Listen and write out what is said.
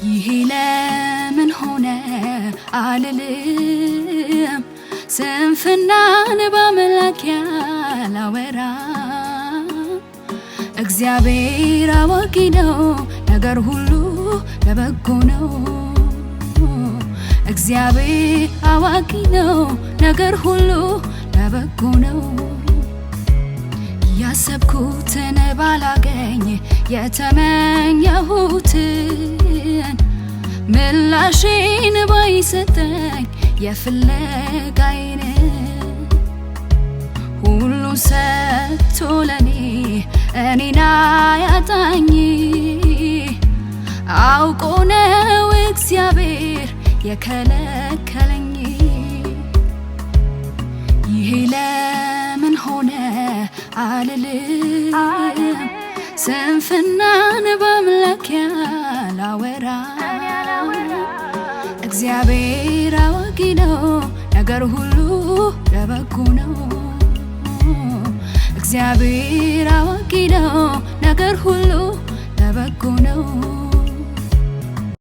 ይሄ ለምን ሆነ አልልም ስንፍናን በአምላክ ያላወራ እግዚአብሔር አዋቂ ነው ነገር ሁሉ ለበጎ ነው እግዚአብሔር አዋቂ ነው ነገር ሁሉ ለበጎ ነው ያሰብኩትን ባላገኝ የተመኘሁትን ምላሽን ባይሰጠኝ የፍለጋዬን ሁሉ ሰጥቶ ለኔ እኔን አያጣኝ አውቆ ነው እግዚአብሔር የከለከለኝ ይሄ ለምን ሆነ አልልም ስንፍናን በአምላክ ያላወራ እግዚአብሔር አዋቂ ነው ነገር ሁሉ ለበጎ ነው እግዚአብሔር አዋቂ ነው ነገር ሁሉ ለበጎ ነው